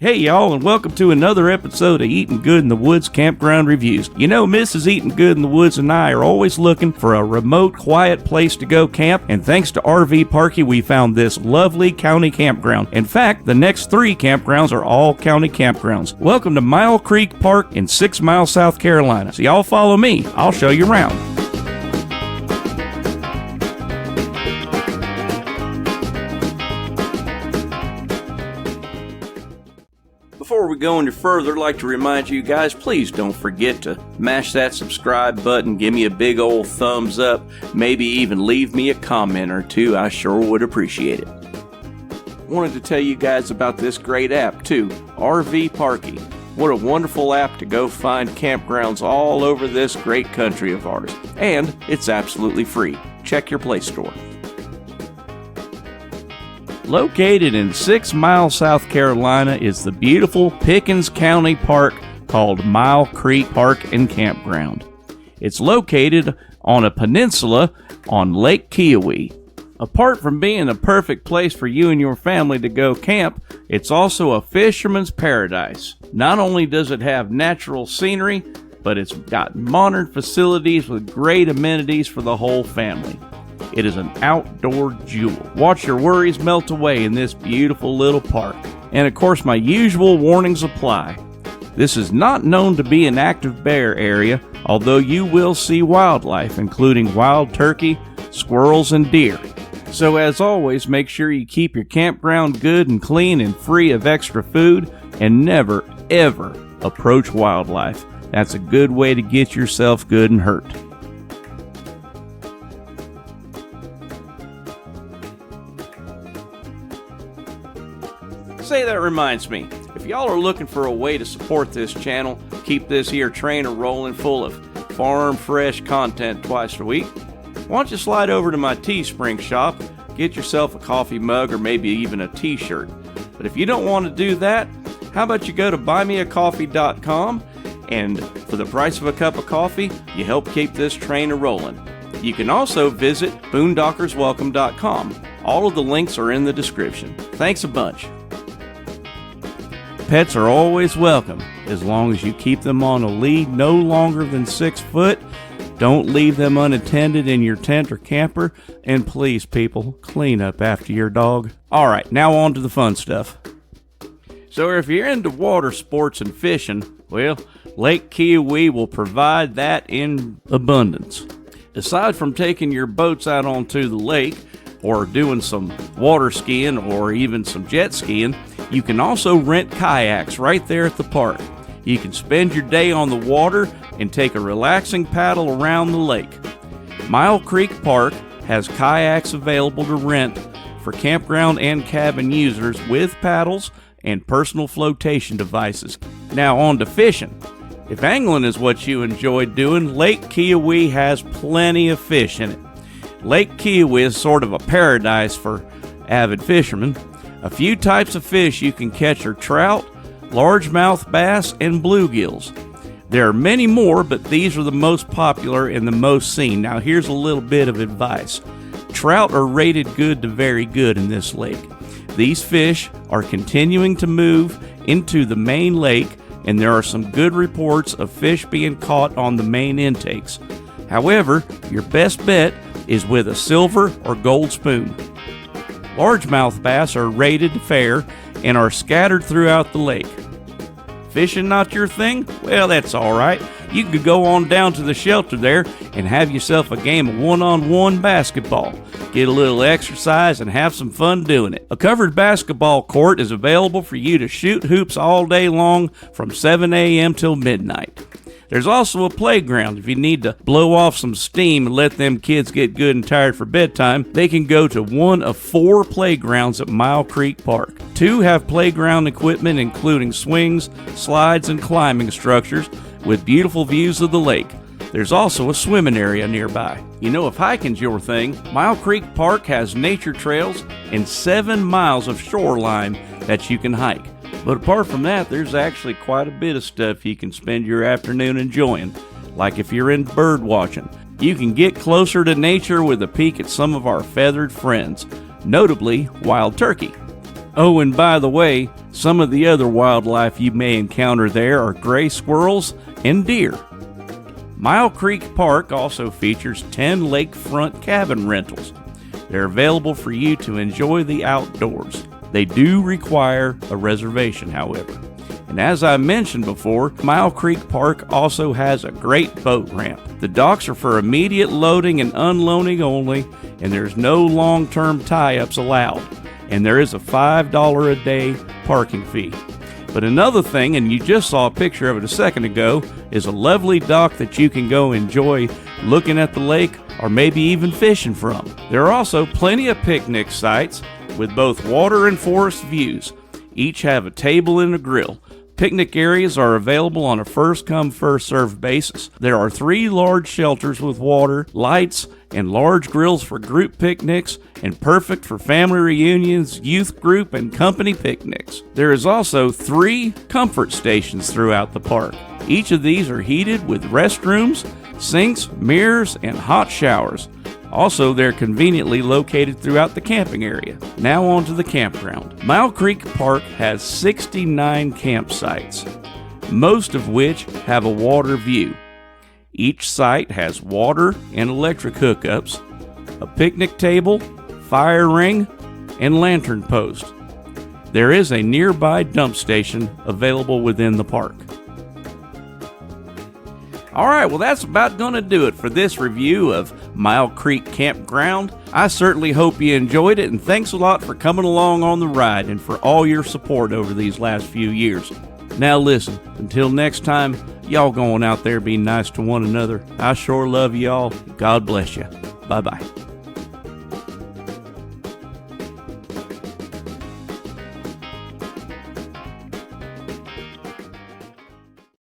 Hey y'all, and welcome to another episode of Eatin Good in the Woods Campground Reviews. You know, Mrs. Eatin Good in the Woods and I are always looking for a remote, quiet place to go camp, and thanks to RV Parky, we found this lovely county campground. In fact, the next 3 campgrounds are all county campgrounds. Welcome to Mile Creek Park in 6 Mile, South Carolina. So y'all follow me, I'll show you around. Before we go any further, I'd like to remind you guys, please don't forget to mash that subscribe button, give me a big old thumbs up, maybe even leave me a comment or two. I sure would appreciate it. Wanted to tell you guys about this great app too, RV Parky. What a wonderful app to go find campgrounds all over this great country of ours. And it's absolutely free. Check your Play Store. Located in 6 Mile, South Carolina is the beautiful Pickens County Park called Mile Creek Park and Campground. It's located on a peninsula on Lake Kiowee. Apart from being a perfect place for you and your family to go camp, it's also a fisherman's paradise. Not only does it have natural scenery, but it's got modern facilities with great amenities for the whole family. It is an outdoor jewel. Watch your worries melt away in this beautiful little park. And of course, my usual warnings apply. This is not known to be an active bear area, although you will see wildlife, including wild turkey, squirrels, and deer. So as always, make sure you keep your campground good and clean and free of extra food, and never, ever approach wildlife. That's a good way to get yourself good and hurt. Say, that reminds me, if y'all are looking for a way to support this channel, keep this here train rolling full of farm fresh content twice a week, why don't you slide over to my Teespring shop, get yourself a coffee mug or maybe even a t-shirt. But if you don't want to do that, how about you go to buymeacoffee.com, and for the price of a cup of coffee, you help keep this train rolling. You can also visit boondockerswelcome.com. All of the links are in the description. Thanks a bunch. Pets are always welcome, as long as you keep them on a lead no longer than 6 foot. Don't leave them unattended in your tent or camper, and please, people, clean up after your dog. Alright, now on to the fun stuff. So if you're into water sports and fishing, well, Lake Kiowee will provide that in abundance. Aside from taking your boats out onto the lake, or doing some water skiing or even some jet skiing, you can also rent kayaks right there at the park. You can spend your day on the water and take a relaxing paddle around the lake. Mile Creek Park has kayaks available to rent for campground and cabin users with paddles and personal flotation devices. Now on to fishing. If angling is what you enjoy doing, Lake Kiowee has plenty of fish in it. Lake Kiowee is sort of a paradise for avid fishermen. A few types of fish you can catch are trout, largemouth bass, and bluegills. There are many more, but these are the most popular and the most seen. Now here's a little bit of advice. Trout are rated good to very good in this lake. These fish are continuing to move into the main lake, and there are some good reports of fish being caught on the main intakes. However, your best bet is with a silver or gold spoon. Largemouth bass are rated fair and are scattered throughout the lake. Fishing not your thing? Well, that's alright. You could go on down to the shelter there and have yourself a game of one-on-one basketball. Get a little exercise and have some fun doing it. A covered basketball court is available for you to shoot hoops all day long from 7 a.m. till midnight. There's also a playground. If you need to blow off some steam and let them kids get good and tired for bedtime, they can go to one of 4 playgrounds at Mile Creek Park. 2 have playground equipment including swings, slides, and climbing structures with beautiful views of the lake. There's also a swimming area nearby. You know, if hiking's your thing, Mile Creek Park has nature trails and 7 miles of shoreline that you can hike. But apart from that, there's actually quite a bit of stuff you can spend your afternoon enjoying. Like if you're into bird watching, you can get closer to nature with a peek at some of our feathered friends, notably wild turkey. Oh, and by the way, Some of the other wildlife you may encounter there are gray squirrels and deer. Mile Creek Park also features 10 lakefront cabin rentals. They're available for you to enjoy the outdoors. They do require a reservation, however. And as I mentioned before, Mile Creek Park also has a great boat ramp. The docks are for immediate loading and unloading only, and there's no long-term tie-ups allowed. And there is a $5 a day parking fee. But another thing, and you just saw a picture of it a second ago, is a lovely dock that you can go enjoy looking at the lake or maybe even fishing from. There are also plenty of picnic sites with both water and forest views. Each have a table and a grill. Picnic areas are available on a first-come, first-served basis. There are 3 large shelters with water, lights, and large grills for group picnics, and perfect for family reunions, youth group, and company picnics. There is also 3 comfort stations throughout the park. Each of these are heated with restrooms, sinks, mirrors, and hot showers. Also, they're conveniently located throughout the camping area. Now on to the campground. Mile Creek Park has 69 campsites, most of which have a water view. Each site has water and electric hookups, a picnic table, fire ring, and lantern post. There is a nearby dump station available within the park. Alright, well that's about going to do it for this review of Mile Creek Campground. I certainly hope you enjoyed it, and thanks a lot for coming along on the ride and for all your support over these last few years. Now listen, until next time, y'all going out there be nice to one another. I sure love y'all. God bless you. Bye-bye.